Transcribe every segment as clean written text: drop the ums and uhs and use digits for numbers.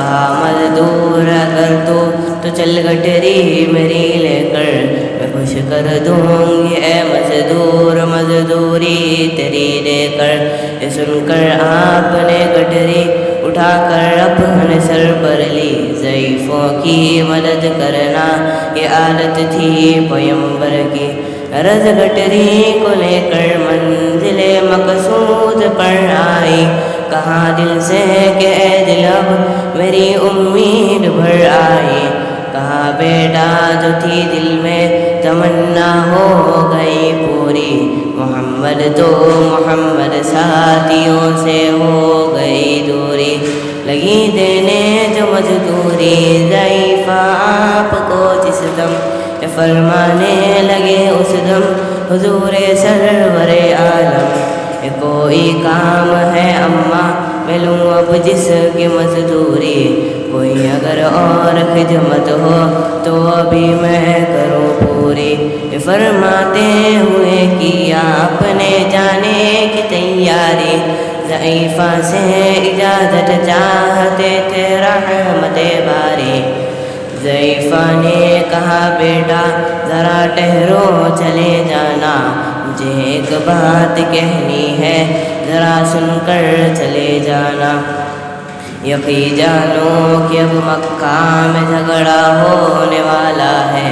کہا مزدور اگر تو چل گٹری میری لے کر میں خوش کر دوں گی اے مزدور مزدوری تیری دے کر. یہ سن کر آپ نے گٹری اٹھا کر اپنے سر پر لی. ضعیفوں کی مدد کرنا یہ عادت تھی پیغمبر کی. رز گٹری کو لے کر منزل مقصود پر آئی. کہاں دل سے کہ اے دل اب میری امید بھر آئی. کہا بیٹا جو تھی دل میں تمنا ہو گئی پوری. محمد تو محمد ساتھیوں سے ہو گئی دوری. لگی دینے جو مزدوری ضعیفہ آپ کو جس دم فرمانے لگے اس دم حضور سرور عالم. یہ کوئی کام ہے اماں میں لوں اب جس کی مزدوری. کوئی اگر اور خدمت ہو تو ابھی میں کروں پوری. یہ فرماتے ہوئے کیا اپنے جانے کی تیاری. ضعیفہ سے اجازت چاہتے تھے رحمت باری. ضعیفہ نے کہا بیٹا ذرا ٹھہرو چلے جانا. مجھے ایک بات کہنی ہے ذرا سن کر چلے جانا. یقین جانو کہ اب مکہ میں جھگڑا ہونے والا ہے.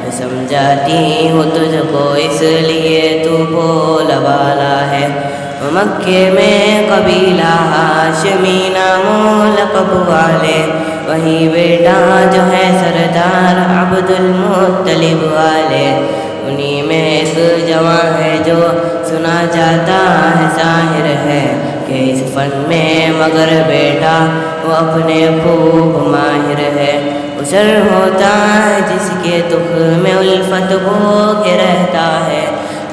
میں سمجھاتی ہوں تجھ کو اس لیے تو بولا بالا ہے. مکے میں قبیلہ ہاشمی نام لقب والے وہی بیٹا جو ہے سردار عبد المطلب والے. انہی میں ایک جوان ہے جو سنا جاتا ہے ساحر ہے کہ اس فن میں مگر بیٹا وہ اپنے خوب ماہر ہے. اسر ہوتا ہے جس کے دکھ میں الفت بو کے رہتا ہے.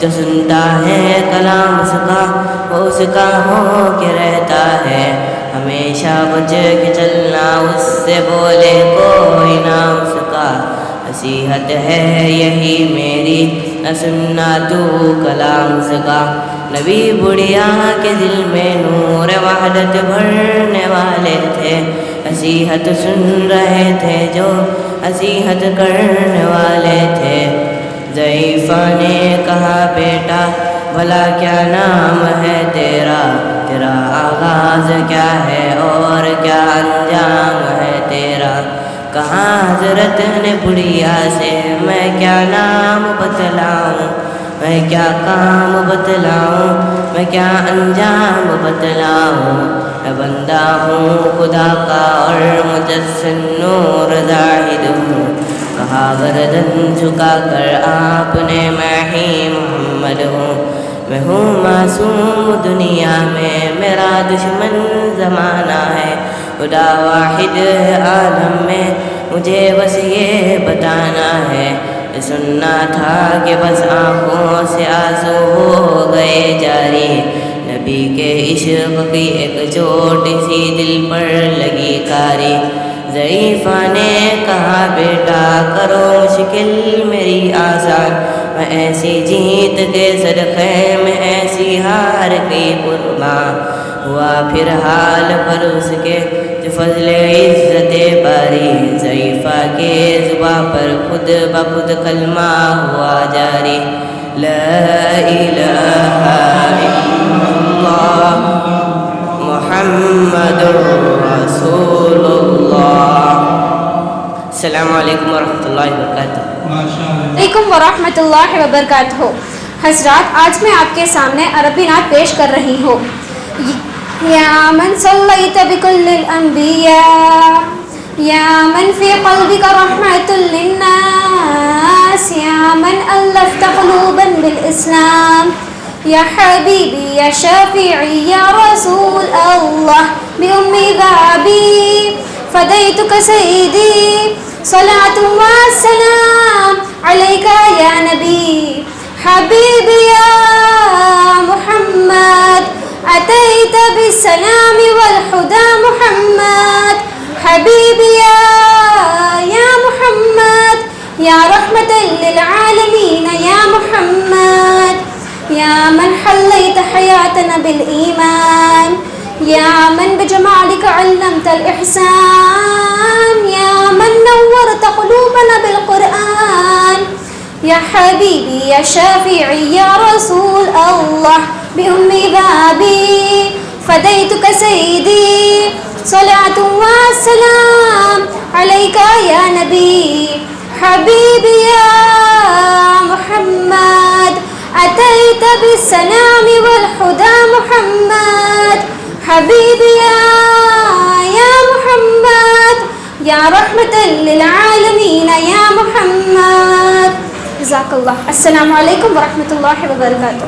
جو سنتا ہے کلام اس کا وہ اس کا ہو کے رہتا ہے. ہمیشہ بچ کے چلنا اس سے بولے کوئی نہ اس کا. نصیحت ہے یہی میری نہ سننا تو کلام اس کا. نبی بڑھیا کے دل میں نور وحدت بھرنے والے تھے. نصیحت سن رہے تھے جو نصیحت کرنے والے تھے. ضعیفہ نے کہا بیٹا بھلا کیا نام ہے تیرا. تیرا آغاز کیا ہے اور کیا انجام ہے تیرا. کہا حضرت نے بڑھیا سے میں کیا نام بتلاؤں. میں کیا کام بتلاؤں میں کیا انجام بتلاؤں. میں بندہ ہوں خدا کا اور مجسم نور زاہد ہوں. کہا گردن جھکا کر آپ نے میں ہی محمد ہوں. میں ہوں معصوم دنیا میں میرا دشمن زمانہ ہے. خدا واحد عالم میں مجھے بس یہ بتانا ہے. سننا تھا کہ بس آنکھوں سے آنسو ہو گئے جاری. نبی کے عشق کی ایک چھوٹی سی دل پر لگی کاری. ضعیفہ نے کہا بیٹا کرو مشکل میری آسان. میں ایسی جیت کے صدقے میں ایسی ہار کی قربان. ہوا پھر حال پر اس کے جو فضل عزت باری. ضعیفہ کے زباں پر خود بخود کلمہ ہوا جاری. لا الہ الا اللہ محمد رسول اللہ. السلام علیکم ورحمۃ اللہ وبرکاتہ. وعلیکم ورحمۃ اللہ وبرکاتہ. حضرات آج میں آپ کے سامنے عربی نعت پیش کر رہی ہوں. یا من صلیت بکل الانبیاء یا من فی قلبک رحمت للناس یا من الفت قلوبا بالاسلام یا حبیبی یا شفیعی یا رسول اللہ بأمی ذابی فدیتک سیدی صلاة والسلام علیکہ یا نبی حبیبی یا محمد أتيت بالسلام والهدى محمد حبيبي يا محمد يا رحمة للعالمين يا محمد يا من حليت حياتنا بالإيمان يا من بجمالك علمت الإحسان يا من نورت قلوبنا بالقرآن يا حبيبي يا شافعي يا رسول الله بأم بابي فديتك سيدي صلاة والسلام عليك يا نبي حبيبي يا محمد أتيت بالسلام والهدى محمد حبيبي يا محمد يا رحمة للعالمين يا محمد جزاك الله السلام عليكم ورحمة الله وبركاته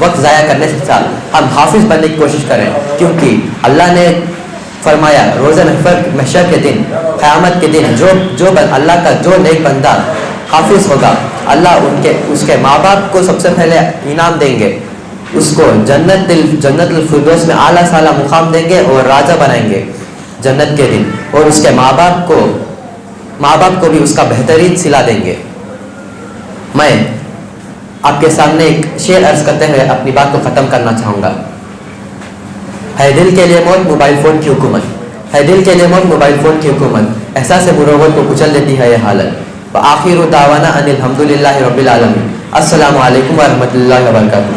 وقت ضائع کرنے سے اچھا ہم حافظ بننے کی کوشش کریں، کیونکہ اللہ نے فرمایا روزہ محشر کے دن، قیامت کے دن جو اللہ کا جو نیک بندہ حافظ ہوگا، اللہ اس کے ماں باپ کو سب سے پہلے انعام دیں گے، اس کو جنت الفردوس میں اعلیٰ سالا مقام دیں گے اور راجہ بنائیں گے جنت کے دن، اور اس کے ماں باپ کو بھی اس کا بہترین صلہ دیں گے۔ میں آپ کے سامنے ایک شعر عرض کرتے ہوئے اپنی بات کو ختم کرنا چاہوں گا۔ ہے دل کے لیے موت موبائل فون کی حکومت، ہے دل کے لیے موت موبائل فون کی حکومت، احساس مروت کو کچل دیتی ہے یہ حالت۔ وآخر دعوانا ان الحمدللہ رب العالمین۔ السلام علیکم ورحمۃ اللہ وبرکاتہ۔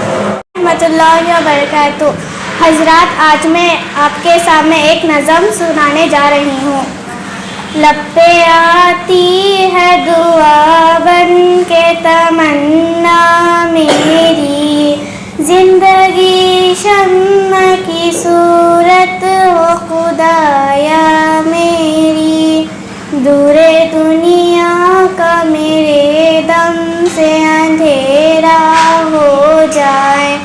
رحمۃ اللہ وبرکاتہ۔ حضرات، آج میں آپ کے سامنے ایک نظم سنانے جا رہی ہوں۔ لب پہ آتی ہے دعا بن کے تمنا میری، زندگی شمع کی صورت ہو خدایا میری، دور دنیا کا میرے دم سے اندھیرا ہو جائے،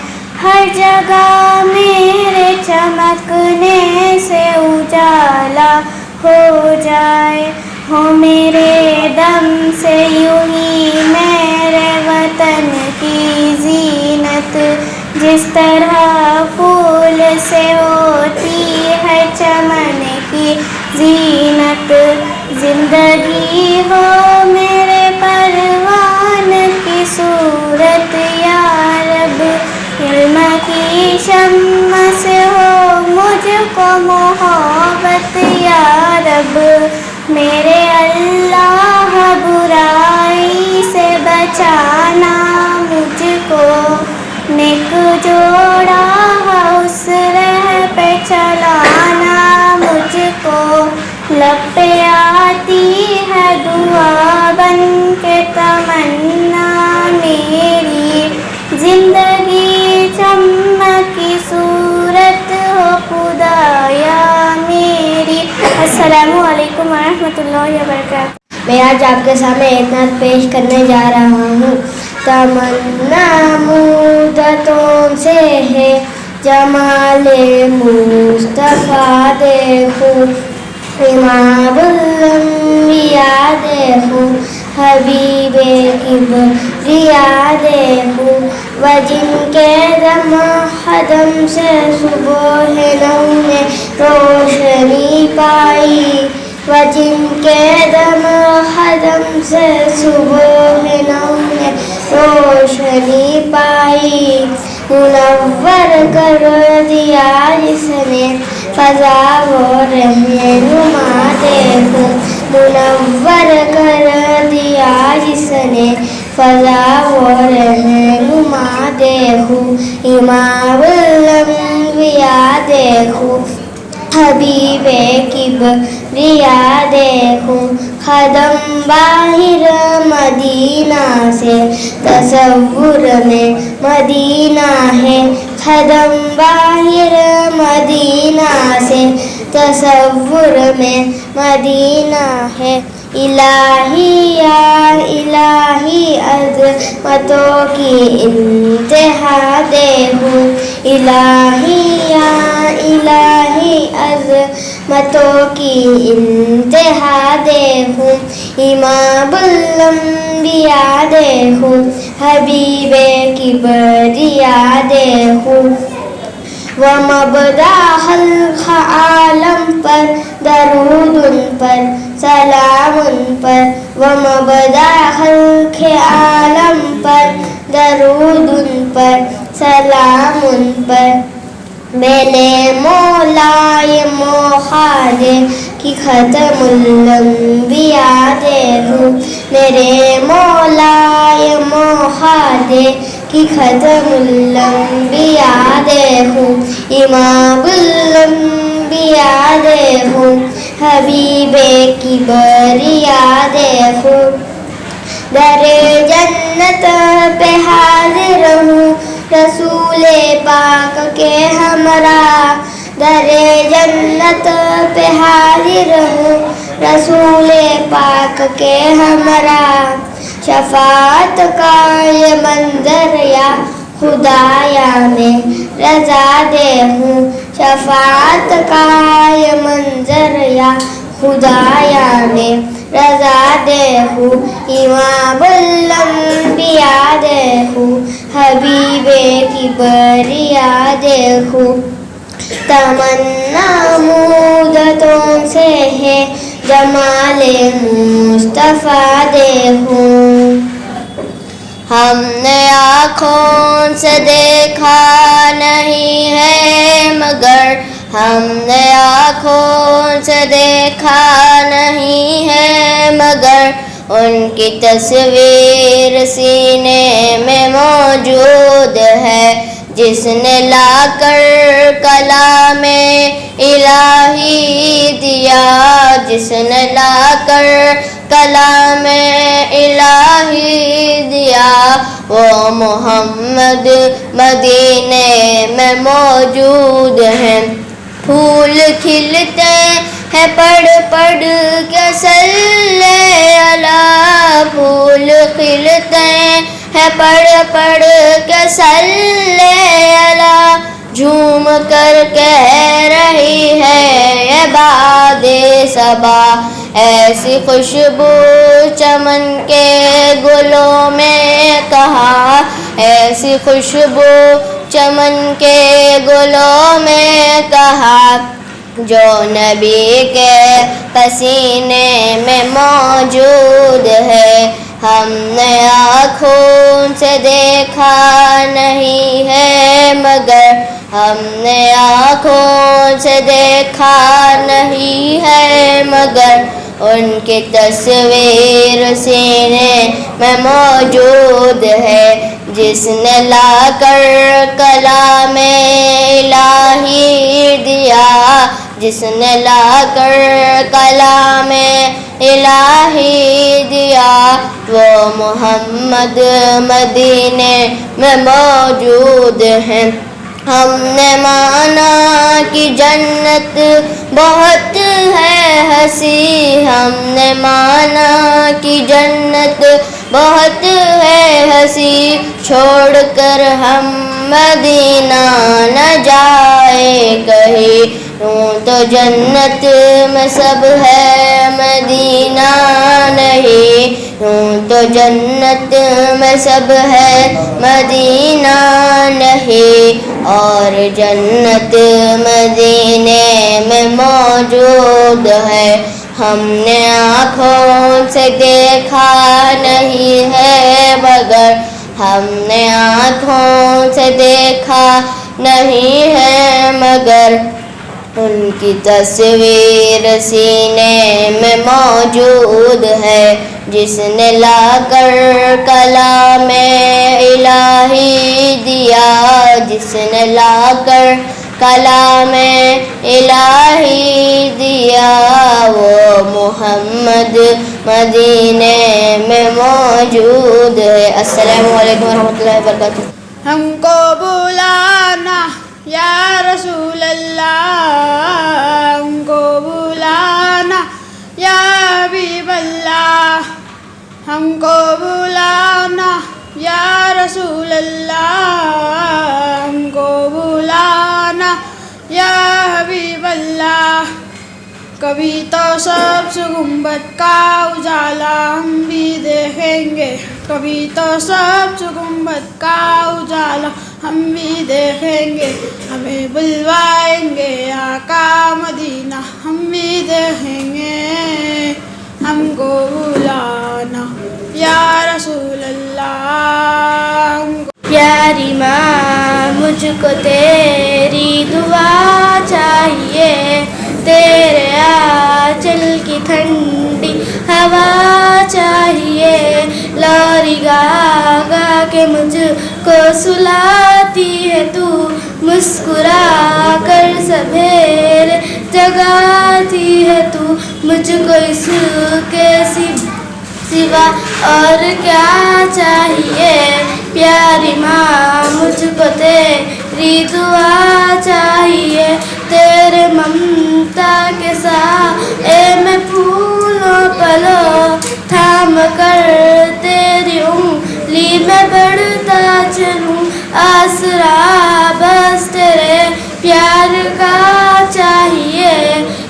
ہر جگہ میرے چمکنے سے اجالا ہو جائے، ہو میرے دم سے یوں ہی میرے وطن کی زینت، جس طرح پھول سے ہوتی ہے چمن کی زینت، زندگی ہو میرے پروان کی صورت یا رب، علم کی شمع سے ہو مجھ کو محبت یا رب، میرے اللہ برائی سے بچانا مجھ کو، نیک جوڑا اس راہ پہ چلانا مجھ کو، لب پہ آتی ہے دعا بن کے تمنا میری، زندگی چمک کی صورت ہو خدایا میری۔ السلام علیکم ورحمۃ اللہ وبرکاتہ۔ میں آج آپ کے سامنے ایک نعت پیش کرنے جا رہا ہوں۔ تمنا مدتوں سے ہے جمال مصطفیٰ دیکھو، امام الانبیاء دیکھو، حبیب کبریا دیکھو، و جن کے دم قدم سے صبح نو نے روشنی پائی، و جن کے دم قدم سے صبح نو نے روشنی پائی، منور کر دیا جس نے فضا و رہنما دیکھو، منور کر دیا جس نے فضا و رہنما دیکھو، امام الانبیاء دیکھو، حبیب کبریا دیکھو، قدم باہر مدینہ سے تصور میں مدینہ ہے، قدم باہر مدینہ سے تصور میں مدینہ ہے، الہی یا الہی عظمتوں کی انتہا دیکھو، الہی یا الہی عظمتوں کی انتہا دیکھو، امام الانبیاء دیکھو، حبیب کبریا دیکھو، ومبدأ خلق عالم پر درود ان پر سلام ان پر، ومبدأ خلق عالم پر درود ان پر سلام ان پر، میرے مولا خادے کی ختم الانبیاء دیکھو، میرے مولا خادے کی ختم الانبیاء دیکھو، امام الانبیاء دیکھو، حبیب کبریا دیکھو، در جنت پہ حاضر ہوں رسول پاک کے ہمراہ، در جنت پہ حاضر ہوں رسول پاک کے ہمراہ، شفاعت کا یہ منظر یا خدایا میں رضا دے ہوں شفاعت کا یہ منظر یا خدایا میں رضا دے ہوں امام الانبیاء دے ہوں حبیب کی بریا دے ہوں تمنا مودتوں سے ہے جمال مصطفیٰ دے ہوں ہم نے آنکھوں سے دیکھا نہیں ہے مگر ہم نے آنکھوں سے دیکھا نہیں ہے مگر ان کی تصویر سینے میں موجود ہے جس نے لا کر کلام الہی دیا جس نے لا کر کلام الہی دیا وہ محمد مدینے میں موجود ہیں پھول کھلتے ہیں پڑھ پڑھ کے صلی اللہ پھول کھلتے ہیں پڑھ پڑھ کے صلی اللہ جھوم کر کہہ رہی ہے یہ باد صبا ایسی خوشبو چمن کے گلوں میں کہاں ایسی خوشبو چمن کے گلوں میں کہاں جو نبی کے پسینے میں موجود ہے ہم نے آنکھوں سے دیکھا نہیں ہے مگر ہم نے آنکھوں سے دیکھا نہیں ہے مگر ان کی تصویر سینے میں موجود ہے جس نے لا کر کلام الہی دیا جس نے لا کر کلام الہی دیا وہ محمد مدینے میں موجود ہیں ہم نے مانا کہ جنت بہت ہے ہنسی ہم نے مانا کہ جنت بہت ہے ہنسی چھوڑ کر ہم مدینہ نہ جائے کہیں یوں تو جنت میں سب ہے مدینہ نہیں یوں تو جنت میں سب ہے مدینہ نہیں اور جنت مدینے میں موجود ہے ہم نے آنکھوں سے دیکھا نہیں ہے مگر ہم نے آنکھوں سے دیکھا نہیں ہے مگر ان کی تصویر سینے میں موجود ہے جس نے لا کر کلام الہی دیا جس نے لا کر کلام الہی دیا وہ محمد مدینے میں موجود ہے السلام علیکم ورحمۃ اللہ وبرکاتہ ہم کو بلانا یا رسول اللہ ہم کو بلانا یا حبیب اللہ ہم کو بلانا یا رسول اللہ ہم کو بلانا یا حبیب اللہ کبھی تو سبز گنبد کا اجالا ہم بھی دیکھیں گے کبھی تو سبز گنبد کا اجالا ہم بھی دیکھیں گے ہمیں بلوائیں گے آقا مدینہ ہم بھی دیکھیں گے ہم کو بلانا یا رسول اللہ پیاری ماں مجھ کو تیری دعا چاہیے تیرے آنچل کی ٹھنڈی ہوا چاہیے لوری گا گا کے مجھ کو سلاتی ہے تو مسکرا کر سبھیرے جگاتی ہے تو مجھ کو اس کے سوا اور کیا چاہیے پیاری ماں مجھ کو تیری دعا چاہیے تیرے ممتا کے سائے میں پھولوں پلو تھام کر تیری انگلی میں بڑھتا چلوں آسرا بس تیرے پیار کا چاہیے،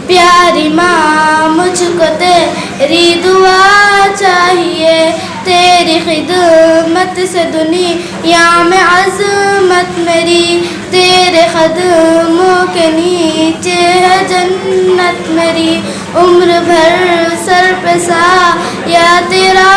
پیاری ماں مجھ کو تیری دعا چاہیے، تیری خدمت سے دنیا میں عظمت میری، تیرے قدموں کے نیچے ہے جنت میری، عمر بھر سر پہ سایہ تیرا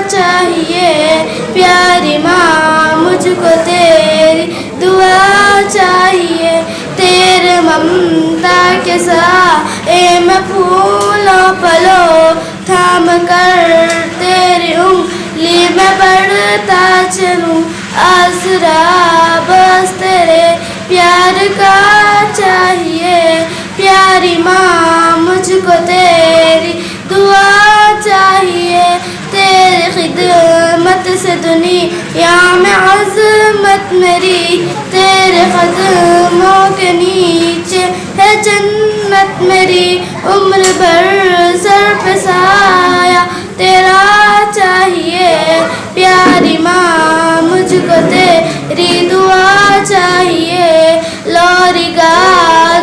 چاہیے، پیاری ماں مجھ کو تیری دعا چاہیے، تیرے ممتا کے سائے میں پھولوں پلو تھام کر تیری انگلی میں بڑھتا چلوں، آسرا بس تیرے پیار کا چاہیے، پیاری ماں مجھ کو تیری دعا چاہیے، تیری خدمت سے دنیا میں عظمت میری، تیرے قدموں کے نیچے ہے جنت میری، عمر بھر سر پہ سایہ تیرا چاہیے، پیاری ماں مجھ کو تیری دعا چاہیے، لوری گا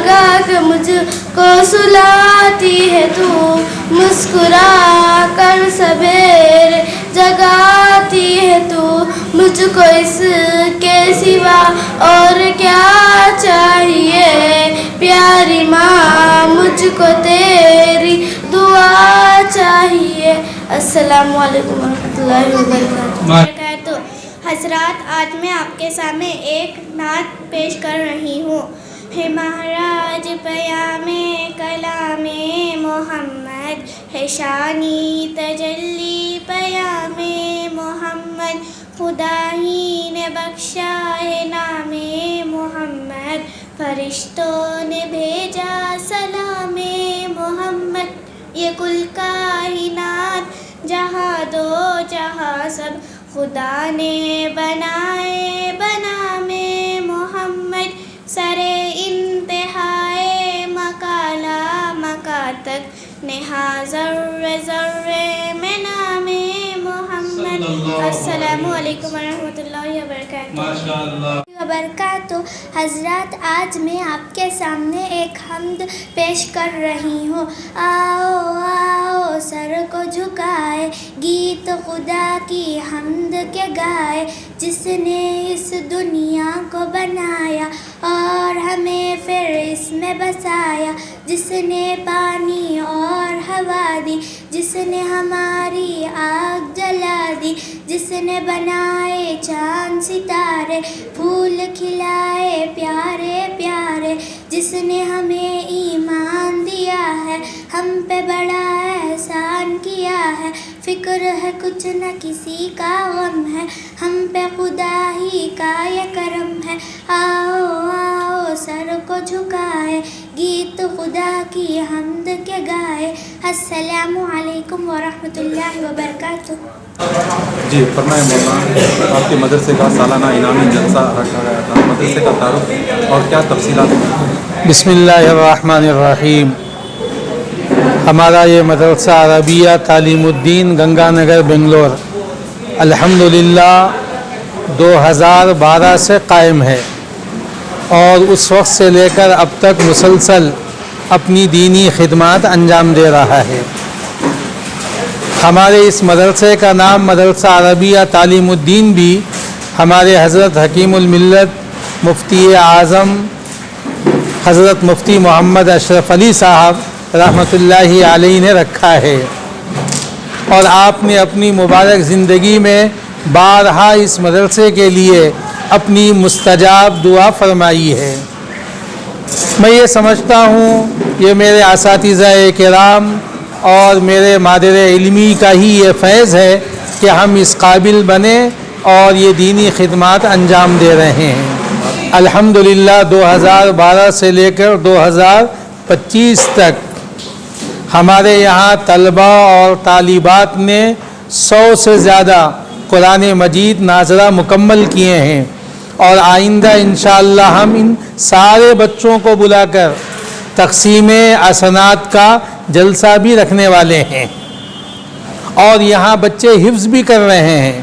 گا کے مجھ کو سلاتی ہے تو، مسکرا کر سویرے جگاتی ہے تو، مجھ کو اس کے سوا اور کیا چاہیے، پیاری ماں مجھ کو تیری دعا چاہیے۔ السلام علیکم ورحمۃ اللہ وبرکاتہ۔ حضرات، آج میں آپ کے سامنے ایک نعت پیش کر رہی ہوں۔ ہے مہراج پیام کلام محمد، ہے شانی تجلی پیام محمد، خدا ہی نے بخشا ہے نام محمد، فرشتوں نے بھیجا سلام محمد، یہ کل کائنات جہاں دو جہاں سب خدا نے بنائے بنام محمد، سرے انتہائے مکالا مکا تک نہا ذرے ذرے میں نام محمد۔ السلام علیکم ورحمۃ اللہ وبرکاتہ۔ حضرات، آج میں آپ کے سامنے ایک حمد پیش کر رہی ہوں۔ آؤ آؤ سر کو جھکائے، گیت خدا کی حمد کے گائے، جس نے اس دنیا کو بنایا اور ہمیں پھر اس میں بسایا، جس نے پانی اور ہوا دی، جس نے ہماری آگ جلا دی، جس نے بنائے چاند ستارے، پھول کھلائے پیارے پیارے، جس نے ہمیں ایمان دیا ہے، ہم پہ بڑا احسان کیا ہے، فکر ہے کچھ نہ کسی کا غم ہے، ہم پہ خدا ہی کا یہ کرم ہے۔ آؤ آؤ سر کو جھکائے، گیت خدا کی حمد کے گائے۔ السلام علیکم ورحمۃ اللہ وبرکاتہ۔ جی فرمائیں مولانا، آپ کے مدرسے کا سالانہ انعامی جلسہ رکھا گیا تھا، مدرسے کا تعارف اور کیا تفصیلات ہیں؟ بسم اللہ الرحمن الرحیم۔ ہمارا یہ مدرسہ عربیہ تعلیم الدین گنگا نگر بنگلور الحمدللہ 2012 سے قائم ہے، اور اس وقت سے لے کر اب تک مسلسل اپنی دینی خدمات انجام دے رہا ہے۔ ہمارے اس مدرسے کا نام مدرسہ عربیہ تعلیم الدین بھی ہمارے حضرت حکیم الملت مفتی اعظم حضرت مفتی محمد اشرف علی صاحب رحمۃ اللہ علیہ نے رکھا ہے، اور آپ نے اپنی مبارک زندگی میں بارہا اس مدرسے کے لیے اپنی مستجاب دعا فرمائی ہے۔ میں یہ سمجھتا ہوں یہ میرے اساتذہ کرام اور میرے مادر علمی کا ہی یہ فیض ہے کہ ہم اس قابل بنیں اور یہ دینی خدمات انجام دے رہے ہیں۔ الحمدللہ 2012 سے لے کر 2025 تک ہمارے یہاں طلبہ اور طالبات نے 100 سے زیادہ قرآن مجید ناظرہ مکمل کیے ہیں، اور آئندہ انشاءاللہ ہم ان سارے بچوں کو بلا کر تقسیم حسنات کا جلسہ بھی رکھنے والے ہیں، اور یہاں بچے حفظ بھی کر رہے ہیں۔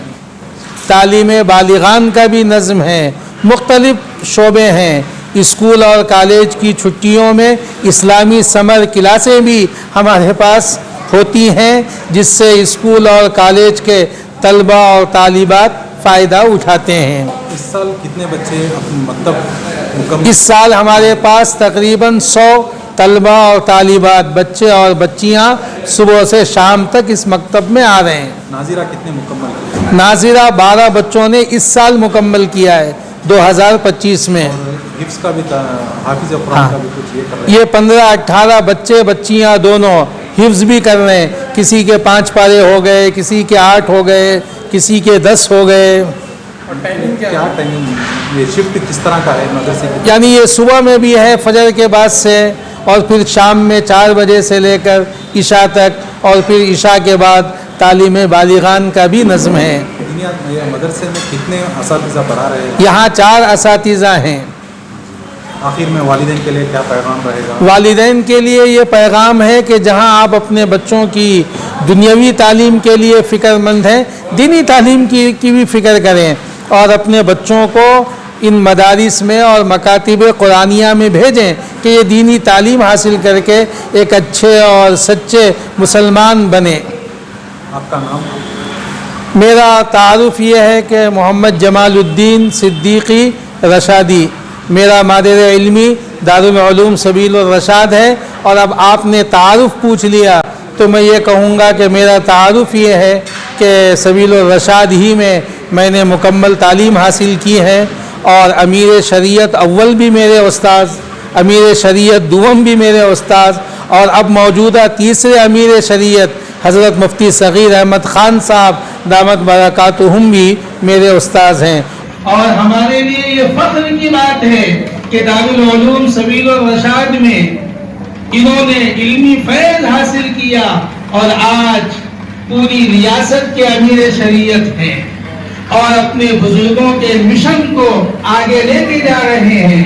تعلیم بالغان کا بھی نظم ہے، مختلف شعبے ہیں۔ اسکول اور کالج کی چھٹیوں میں اسلامی سمر کلاسیں بھی ہمارے پاس ہوتی ہیں، جس سے اسکول اور کالج کے طلبہ اور طالبات فائدہ اٹھاتے ہیں۔ اس سال کتنے بچے مکتب مکمل؟ اس سال ہمارے پاس تقریباً 100 طلبہ اور طالبات، بچے اور بچیاں صبح سے شام تک اس مکتب میں آ رہے ہیں۔ ناظرہ کتنے مکمل کیے؟ ناظرہ 12 بچوں نے اس سال مکمل کیا ہے 2025 میں۔ حفظ کا بھی حافظ قرآن کا بھی کچھ یہ کر رہے ہیں؟ یہ 15-18 بچے بچیاں دونوں حفظ بھی کر رہے ہیں، کسی کے 5 پارے ہو گئے، کسی کے 8 ہو گئے، کسی کے 10 ہو گئے۔ اور ٹائمنگ کیا ٹائمنگ، یہ شفٹ کس طرح کا ہے مدرسے کی؟ یعنی یہ صبح میں بھی ہے فجر کے بعد سے، اور پھر شام میں 4 بجے سے لے کر عشاء تک، اور پھر عشاء کے بعد تعلیم بالغان کا بھی نظم ہے۔ دنیا مدرسے میں کتنے اساتذہ پڑھا رہے ہیں؟ یہاں 4 اساتذہ ہیں۔ آخر میں والدین کے لیے کیا پیغام رہے گا؟ والدین کے لیے یہ پیغام ہے کہ جہاں آپ اپنے بچوں کی دنیاوی تعلیم کے لیے فکر مند ہیں، دینی تعلیم کی بھی فکر کریں، اور اپنے بچوں کو ان مدارس میں اور مکاتب قرآنیہ میں بھیجیں کہ یہ دینی تعلیم حاصل کر کے ایک اچھے اور سچے مسلمان بنیں۔ آپ کا نام؟ میرا تعارف یہ ہے کہ محمد جمال الدین صدیقی رشادی، میرا مادر علمی دارالعلوم سبیل الرشاد ہے، اور اب آپ نے تعارف پوچھ لیا تو میں یہ کہوں گا کہ میرا تعارف یہ ہے کہ سبیل الرشاد ہی میں نے مکمل تعلیم حاصل کی ہے، اور امیر شریعت اول بھی میرے استاذ، امیر شریعت دوم بھی میرے استاذ، اور اب موجودہ تیسرے امیر شریعت حضرت مفتی صغیر احمد خان صاحب دامت برکاتہم بھی میرے استاذ ہیں۔ اور ہمارے لیے یہ فخر کی بات ہے کہ دارالعلوم سبیل الرشاد میں انہوں نے علمی فیض حاصل کیا، اور آج پوری ریاست کے امیر شریعت ہیں، اور اپنے بزرگوں کے مشن کو آگے لے کے جا رہے ہیں۔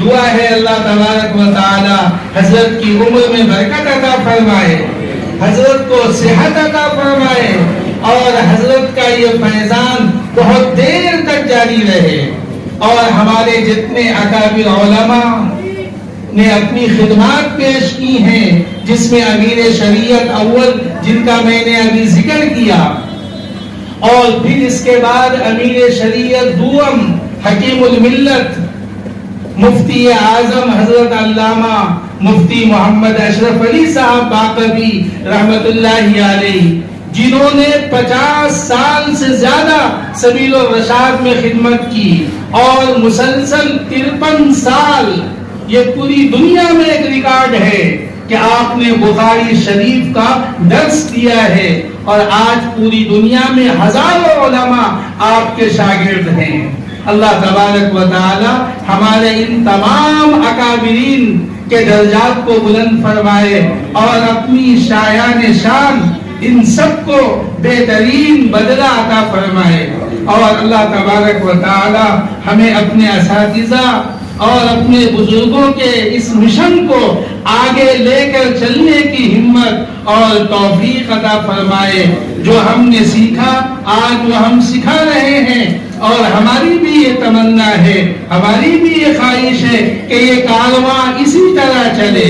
دعا ہے اللہ تبارک و تعالی حضرت کی عمر میں برکت عطا فرمائے، حضرت کو صحت عطا فرمائے، اور حضرت کا یہ فیضان بہت دیر تک جاری رہے، اور ہمارے جتنے اکابر علماء نے اپنی خدمات پیش کی ہیں، جس میں امیر شریعت اول جن کا میں نے ابھی ذکر کیا، اور پھر اس کے بعد امیر شریعت دوم حکیم الملت مفتی اعظم حضرت علامہ مفتی محمد اشرف علی صاحب باقوی رحمت اللہ علیہ، جنہوں نے 50 سال سے زیادہ سبیل الرشاد میں خدمت کی، اور مسلسل 53 سال، یہ پوری دنیا میں ایک ریکارڈ ہے کہ آپ نے بخاری شریف کا درس دیا ہے، اور آج پوری دنیا میں ہزاروں علماء آپ کے شاگرد ہیں۔ اللہ تبارک و تعالی ہمارے ان تمام اکابرین کے درجات کو بلند فرمائے، اور اپنی شایان شان ان سب کو بہترین بدلہ عطا فرمائے، اور اللہ تبارک و تعالی ہمیں اپنے اساتذہ اور اپنے بزرگوں کے اس مشن کو آگے لے کر چلنے کی ہمت اور توفیق عطا فرمائے۔ جو ہم نے سیکھا آج وہ ہم سکھا رہے ہیں، اور ہماری بھی یہ تمنا ہے، ہماری بھی یہ خواہش ہے کہ یہ کارواں اسی طرح چلے،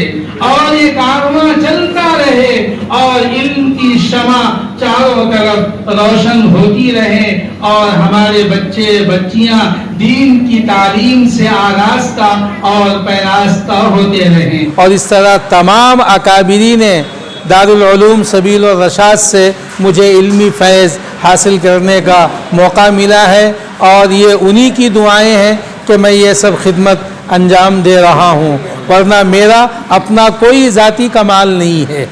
اور یہ کارواں چلتا رہے، اور علم کی شمع چاروں طرف روشن ہوتی رہے، اور ہمارے بچے بچیاں دین کی تعلیم سے آراستہ اور پیراستہ ہوتے رہیں۔ اور اس طرح تمام اکابرین دارالعلوم سبیل الرشاد سے مجھے علمی فیض حاصل کرنے کا موقع ملا ہے، اور یہ انہی کی دعائیں ہیں کہ میں یہ سب خدمت انجام دے رہا ہوں، ورنہ میرا اپنا کوئی ذاتی کمال نہیں ہے۔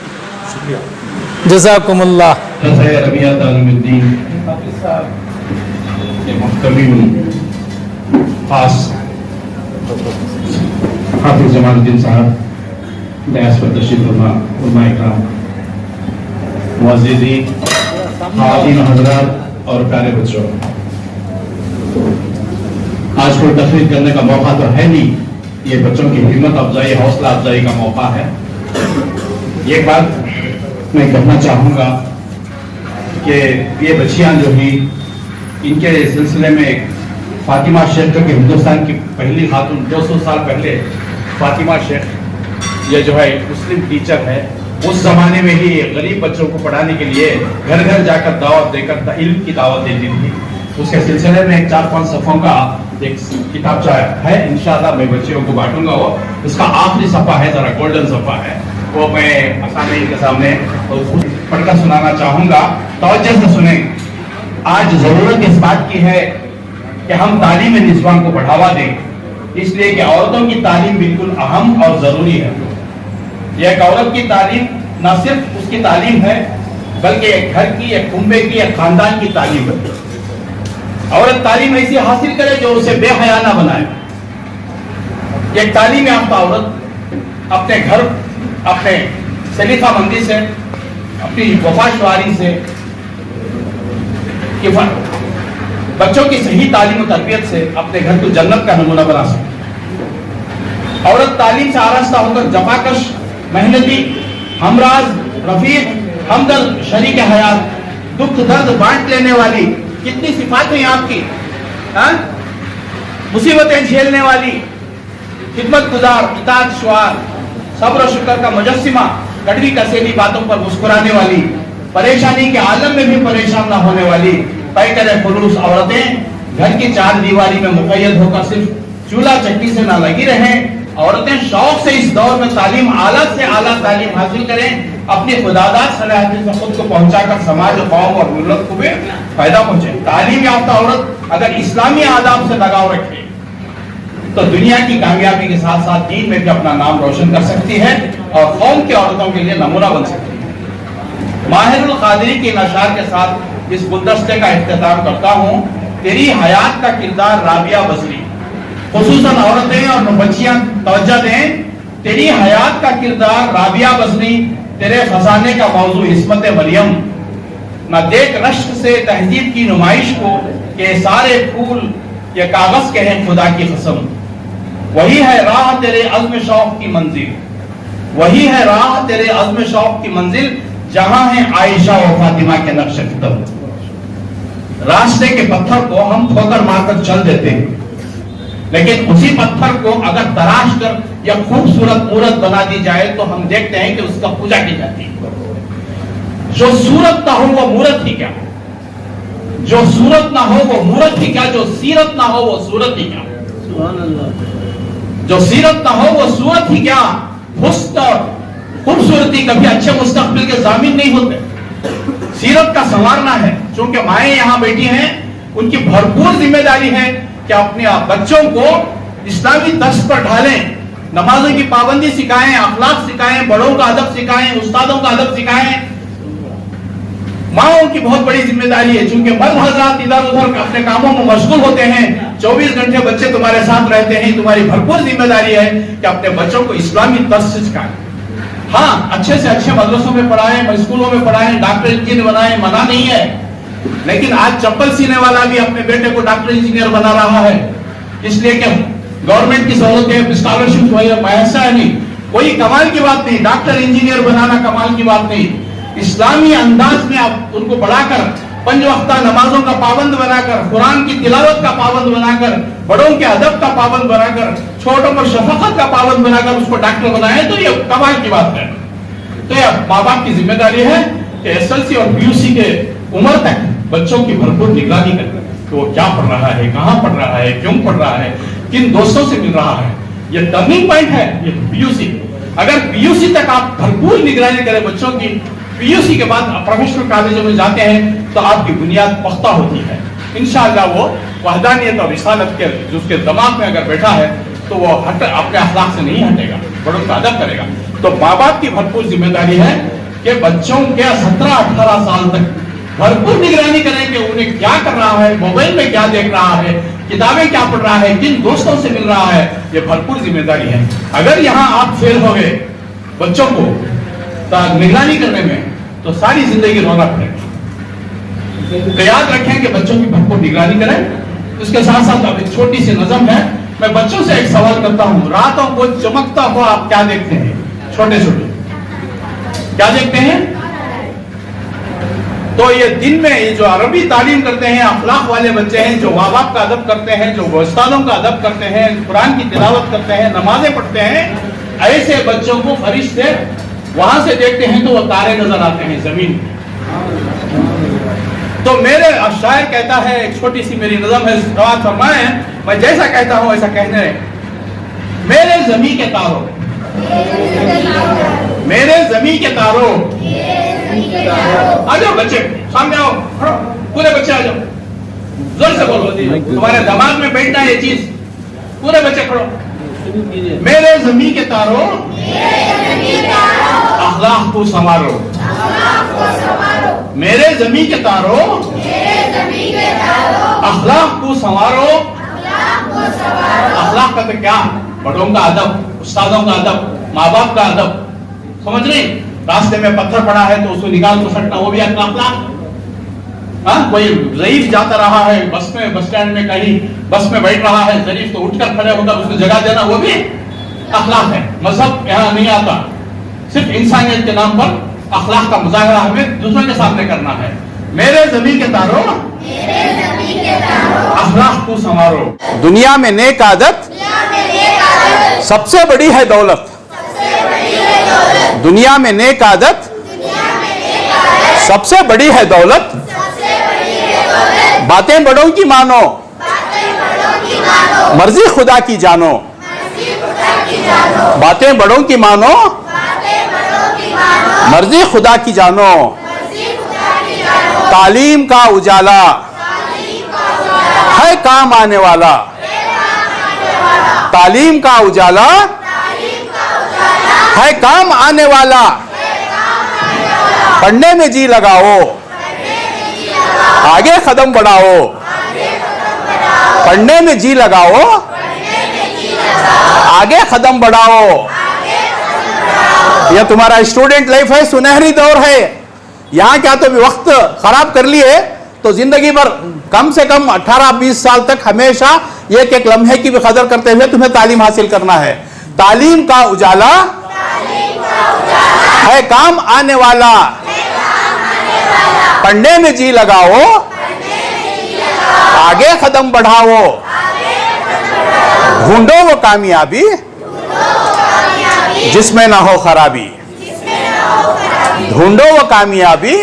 جزاکم اللہ۔ ربیہ تعلیم الدین محتمین خاص حافظ جمال الدین صاحب ڈیس پر تشریف فرما، علماء اکرام، معززین، خواتین و حضرات اور پیارے بچوں، آج کوئی تقریر کرنے کا موقع تو ہے نہیں، یہ بچوں کی ہمت افزائی حوصلہ افزائی کا موقع ہے۔ ایک بات میں کہنا چاہوں گا کہ یہ بچیاں جو ہیں ان کے سلسلے میں فاطمہ شیخ جو کہ ہندوستان کی پہلی خاتون 200 سال پہلے فاطمہ شیخ یہ جو ہے مسلم ٹیچر ہے، اس زمانے میں ہی غریب بچوں کو پڑھانے کے لیے گھر گھر جا کر دعوت دے کر علم کی دعوت دیتی تھی. اس کے سلسلے میں 4-5 صفحوں کا ایک کتاب ہے، انشاءاللہ میں بچیوں کو بانٹوں گا. وہ اس کا آخری صفحہ ہے، ذرا گولڈن صفحہ ہے، وہ میں اسامعین کے سامنے پڑھ کر سنانا چاہوں گا. توجہ سے سنیں. آج ضرورت اس بات کی ہے کہ ہم تعلیم نسواں کو بڑھاوا دیں، اس لیے کہ عورتوں کی تعلیم بالکل اہم اور ضروری ہے. یہ ایک عورت کی تعلیم نہ صرف اس کی تعلیم ہے بلکہ ایک گھر کی، ایک کنبے کی، ایک خاندان کی تعلیم ہے. عورت تعلیم ایسی حاصل کرے جو اسے بے حیا نہ بنائے. ایک تعلیم یافتہ عورت اپنے گھر، اپنے سلیقہ مندی سے، اپنی وفاشواری سے، بچوں کی صحیح تعلیم و تربیت سے اپنے گھر کو جنت کا نمونہ بنا سکے. عورت تعلیم سے آراستہ ہو کر جفاکش، محنتی، ہمراز، رفیق، ہمدرد، شریک حیات، دکھ درد بانٹ لینے والی، کتنی صفات ہیں آپ کی، مصیبتیں جھیلنے والی، خدمت گزار، اطاعت شعار، صبر و شکر کا مجسمہ، کڑوی کسیلی باتوں پر مسکرانے والی، پریشانی کے عالم میں بھی پریشان نہ ہونے والی، پیکر خلوص عورتیں گھر کی 4 دیواری میں مقید ہو کر صرف چولہا چکی سے نہ لگی رہیں. عورتیں شوق سے اس دور میں تعلیم اعلیٰ سے اعلیٰ تعلیم حاصل کریں، اپنی خداداد صلاحیت سے خود کو پہنچا کر سماج، قوم اور ملت کو بھی فائدہ پہنچے. تعلیم یافتہ عورت اگر اسلامی آداب سے لگاؤ رکھے تو دنیا کی کامیابی کے ساتھ ساتھ دین میں بھی اپنا نام روشن کر سکتی ہے اور قوم کی عورتوں کے لیے نمونہ بن سکتی ہے. ماہر القادری کے اشعار کے ساتھ اس گلدستے کا اختتام کرتا ہوں. تیری حیات کا کردار رابعہ بصری، خصوصاً عورتیں اور بچیاں توجہ دیں. تیری حیات کا کردار رابعہ بصری، تیرے خزانے کا موضوع عصمت مریم. نہ دیکھ رشک سے تہذیب کی نمائش کو کہ سارے پھول یہ کاغذ کے ہیں خدا کی قسم. وہی ہے راہ تیرے عزم شوق کی منزل، وہی ہے راہ تیرے عزم شوق کی منزل، جہاں ہیں عائشہ و فاطمہ کے نقش قدم. راستے کے پتھر کو ہم ٹھوکر مار کر چل دیتے ہیں، لیکن اسی پتھر کو اگر تراش کر یا خوبصورت مورت بنا دی جائے تو ہم دیکھتے ہیں کہ اس کا پوجا کی جاتی ہے. جو صورت نہ ہو وہ مورت ہی کیا، جو صورت نہ ہو وہ مورت ہی کیا، جو سیرت نہ ہو وہ صورت ہی کیا. جو سیرت نہ ہو وہ صورت ہی کیا. حسن اور خوبصورتی کبھی اچھے مستقبل کے ضامن نہیں ہوتے. سیرت کا سنوارنا ہے. چونکہ مائیں یہاں بیٹھی ہیں، ان کی بھرپور ذمہ داری ہے کہ اپنے بچوں کو اسلامی درس پر ڈھالیں، نمازوں کی پابندی سکھائیں، اخلاق سکھائیں، بڑوں کا ادب سکھائیں، استادوں کا ادب سکھائیں. ماؤں کی بہت بڑی ذمہ داری ہے. چونکہ مرد حضرات ادھر ادھر اپنے کاموں میں مشغول ہوتے ہیں، 24 گھنٹے بچے تمہارے ساتھ رہتے ہیں. تمہاری بھرپور ذمہ داری ہے کہ اپنے بچوں کو اسلامی درس سکھائیں. ہاں، اچھے سے اچھے مدرسوں میں پڑھائیں، اسکولوں میں پڑھائیں، ڈاکٹر انجینئر بنائیں، منع نہیں ہے. لیکن آج چپل سینے والا بھی اپنے بیٹے کو ڈاکٹر انجینئر بنا رہا ہے، اس لیے کہ گورنمنٹ کی ضرورت ہے، اسکالرشپ میسر ہے. نہیں، کوئی کمال کی بات نہیں، ڈاکٹر انجینئر بنانا کمال کی بات نہیں. اسلامی انداز میں آپ ان کو بڑھا کر 5 وقتہ نمازوں کا پابند بنا کر، قرآن کی تلاوت کا پابند بنا کر، بڑوں کے ادب کا پابند بنا کر، چھوٹوں پر شفقت کا پابند بنا کر اس کو ڈاکٹر بنائے تو یہ کمال کی بات ہے. تو یہ ماں باپ کی ذمہ داری ہے کہ SLC اور PUC کے عمر تک بچوں کی بھرپور نگرانی کریں کہ وہ کیا پڑھ رہا ہے، کہاں پڑھ رہا ہے، کیوں پڑھ رہا ہے، کن دوستوں سے مل رہا ہے. یہ ٹرننگ پوائنٹ ہے یہ PUC. اگر PUC تک آپ بھرپور نگرانی کریں بچوں کی، PUC کے بعد پروفیشنل کالجوں میں جاتے ہیں تو آپ کی بنیاد پختہ ہوتی ہے. انشاءاللہ وہ وحدانیت اور رسالت کے جو اس کے دماغ میں اگر بیٹھا ہے تو وہ اپنے اخلاق سے نہیں ہٹے گا، بڑوں کا ادب کرے گا. تو ماں باپ کی بھرپور ذمہ داری ہے کہ بچوں کے 17-18 سال تک بھرپور نگرانی کریں کہ انہیں کیا کر رہا ہے، موبائل میں کیا دیکھ رہا ہے، کتابیں کیا پڑھ رہا ہے، کن دوستوں سے مل رہا ہے. یہ بھرپور ذمہ داری ہے. اگر یہاں آپ فیل ہو گئے بچوں کو نگرانی کرنے میں تو ساری زندگی رونا پڑے گا. تو یاد رکھیں کہ بچوں کی بھرپور نگرانی کریں. اس کے ساتھ ساتھ اب ایک چھوٹی سی نظم ہے. میں بچوں سے ایک سوال کرتا ہوں، راتوں کو چمکتا ہوا آپ کیا دیکھتے ہیں؟ چھوٹے چھوٹے کیا دیکھتے ہیں؟ تو یہ دن میں یہ جو عربی تعلیم کرتے ہیں، اخلاق والے بچے ہیں، جو ماں باپ کا ادب کرتے ہیں، جو استادوں کا ادب کرتے ہیں، قرآن کی تلاوت کرتے ہیں، نمازیں پڑھتے ہیں، ایسے بچوں کو فرشتے وہاں سے دیکھتے ہیں تو وہ تارے نظر آتے ہیں زمین پہ. تو میرے شاعر کہتا ہے، ایک چھوٹی سی میری نظم ہے، سماعت فرمائیں، میں جیسا کہتا ہوں ایسا کہنے رہے. میرے زمین کے تاروں، میرے زمین کے تاروں، آ جاؤ بچے سامنے آؤ، کھڑو، پورے بچے آ جاؤ، زور سے بولو، تمہارے دماغ میں بیٹھنا یہ چیز. پورے بچے کھڑو. میرے زمین کے تاروں، اخلاق کو سنوارو. میرے زمین کے تاروں، اخلاق کو سنوارو. اخلاق کا تو کیا، بڑوں کا ادب، استادوں کا ادب، ماں باپ کا ادب. سمجھ رہے؟ راستے میں پتھر پڑا ہے تو اس کو نکال کو سٹنا، وہ بھی اخلاق. ہاں، کوئی ضعیف جاتا رہا ہے بس میں، بس اسٹینڈ میں کہیں بس میں بیٹھ رہا ہے ضعیف، تو اٹھ کر کھڑے ہو کر اس کو جگہ دینا، وہ بھی اخلاق ہے. مذہب یہاں نہیں آتا، صرف انسانیت کے نام پر اخلاق کا مظاہرہ ہمیں دوسروں کے سامنے کرنا ہے. میرے زمین کے تاروں، اخلاق کو سنوارو. دنیا میں نیک عادت سب سے بڑی ہے دولت. دنیا میں نیک عادت سب سے بڑی ہے دولت. باتیں بڑوں کی مانو، مرضی خدا کی جانو. باتیں بڑوں کی مانو، مرضی خدا کی جانو. تعلیم کا اجالا ہے کام آنے والا. تعلیم کا اجالا ہے کام آنے والا. پڑھنے میں جی لگاؤ، آگے قدم بڑھاؤ. پڑھنے میں جی لگاؤ، آگے قدم بڑھاؤ. یہ تمہارا اسٹوڈنٹ لائف ہے، سنہری دور ہے. یہاں کیا تو بھی وقت خراب کر لیے تو زندگی بھر کم سے کم 18-20 سال تک ہمیشہ ایک ایک لمحے کی بھی قدر کرتے ہوئے تمہیں تعلیم حاصل کرنا ہے. تعلیم کا اجالا ہے کام آنے والا. پڑھنے میں جی لگاؤ، آگے قدم بڑھاؤ. ڈھونڈو وہ کامیابی جس میں نہ ہو خرابی. ڈھونڈو وہ کامیابی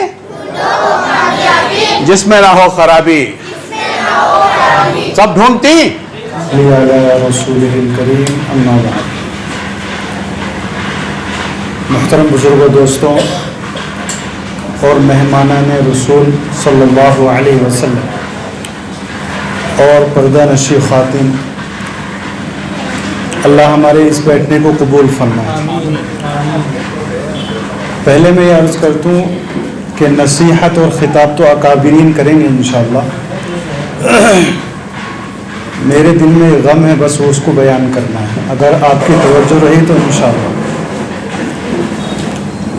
جس میں نہ ہو خرابی. سب ڈھونڈتی. محترم بزرگوں، دوستوں اور مہمانان رسول صلی اللہ علیہ وسلم اور پردہ نشی خواتین، اللہ ہمارے اس بیٹھنے کو قبول فرمائے. پہلے میں یہ عرض کرتا ہوں کہ نصیحت اور خطاب تو اکابرین کریں گے انشاءاللہ. میرے دل میں غم ہے، بس اس کو بیان کرنا ہے. اگر آپ کی توجہ رہی تو انشاءاللہ.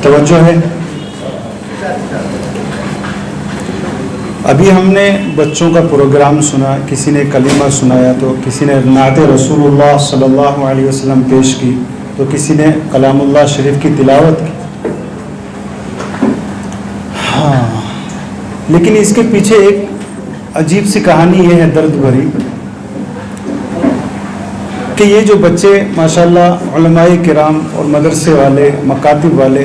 توجہ ہے. ابھی ہم نے بچوں کا پروگرام سنا، کسی نے کلمہ سنایا تو کسی نے نعت رسول اللہ صلی اللہ علیہ وسلم پیش کی، تو کسی نے کلام اللہ شریف کی تلاوت کی. ہاں، لیکن اس کے پیچھے ایک عجیب سی کہانی یہ ہے، درد بھری، کہ یہ جو بچے ماشاءاللہ علماء کرام اور مدرسے والے، مکاتب والے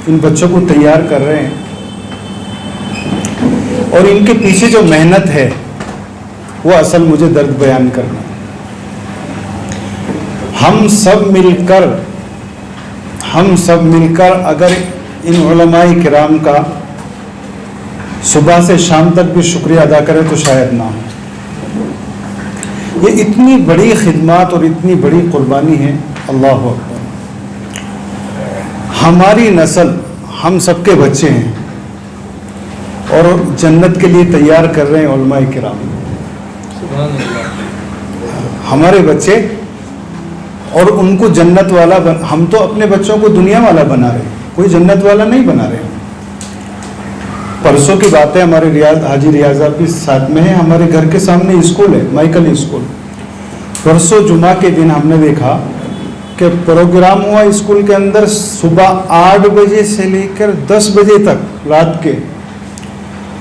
ان بچوں کو تیار کر رہے ہیں، اور ان کے پیچھے جو محنت ہے وہ اصل مجھے درد بیان کرنا ہے. ہم سب مل کر اگر ان علماء کرام کا صبح سے شام تک بھی شکریہ ادا کریں تو شاید نہ ہو. یہ اتنی بڑی خدمات اور اتنی بڑی قربانی ہے. اللہ اکبر. ہماری نسل ہم سب کے بچے ہیں اور جنت کے لیے تیار کر رہے ہیں علماء کرام. ہمارے بچے، اور ان کو جنت والا ہم تو اپنے بچوں کو دنیا والا بنا رہے ہیں، کوئی جنت والا نہیں بنا رہے. پرسوں کی بات ہے، ہمارے حاجی ریاض بھی ساتھ میں ہے. ہمارے گھر کے سامنے اسکول ہے، مائیکل اسکول. پرسوں جمعہ کے دن ہم نے دیکھا کہ پروگرام ہوا اسکول کے اندر، صبح 8 بجے سے لے کر 10 بجے تک رات کے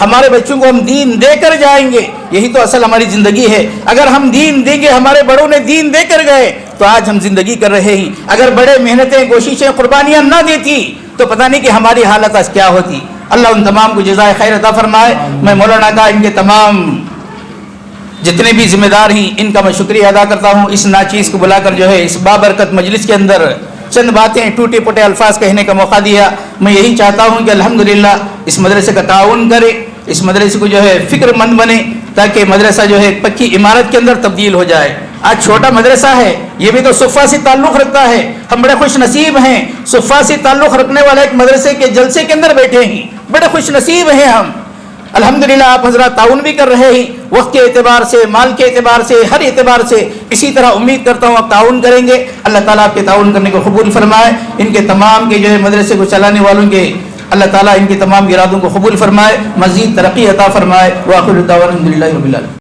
ہمارے بچوں کو ہم دین دے کر جائیں گے، یہی تو اصل ہماری زندگی ہے۔ اگر ہم دین دیں گے، ہمارے بڑوں نے دین دے کر گئے تو آج ہم زندگی کر رہے ہیں۔ اگر بڑے محنتیں، کوششیں، قربانیاں نہ دیتی تو پتہ نہیں کہ ہماری حالت آج کیا ہوتی۔ اللہ ان تمام کو جزائے خیر عطا فرمائے۔ میں مولانا کا، ان کے تمام جتنے بھی ذمہ دار ہیں، ان کا میں شکریہ ادا کرتا ہوں۔ اس ناچیز کو بلا کر جو ہے اس بابرکت مجلس کے اندر چند باتیں، ٹوٹے پھوٹے الفاظ کہنے کا موقع دیا۔ میں یہی چاہتا ہوں کہ الحمدللہ اس مدرسے کا تعاون کرے، اس مدرسے کو جو ہے فکر مند بنے، تاکہ مدرسہ جو ہے پکی عمارت کے اندر تبدیل ہو جائے۔ آج چھوٹا مدرسہ ہے، یہ بھی تو صفہ سے تعلق رکھتا ہے۔ ہم بڑے خوش نصیب ہیں، صفہ سے تعلق رکھنے والے ایک مدرسے کے جلسے کے اندر بیٹھے ہیں، بڑے خوش نصیب ہیں ہم۔ الحمدللہ آپ حضرات تعاون بھی کر رہے ہیں، وقت کے اعتبار سے، مال کے اعتبار سے، ہر اعتبار سے۔ اسی طرح امید کرتا ہوں آپ تعاون کریں گے۔ اللہ تعالیٰ آپ کے تعاون کرنے کو قبول فرمائے۔ ان کے تمام کے جو ہے مدرسے کو چلانے والوں کے اللہ تعالیٰ ان کے تمام ارادوں کو قبول فرمائے، مزید ترقی عطا فرمائے۔ وآخر دعوانا الحمدللہ رب العالمین۔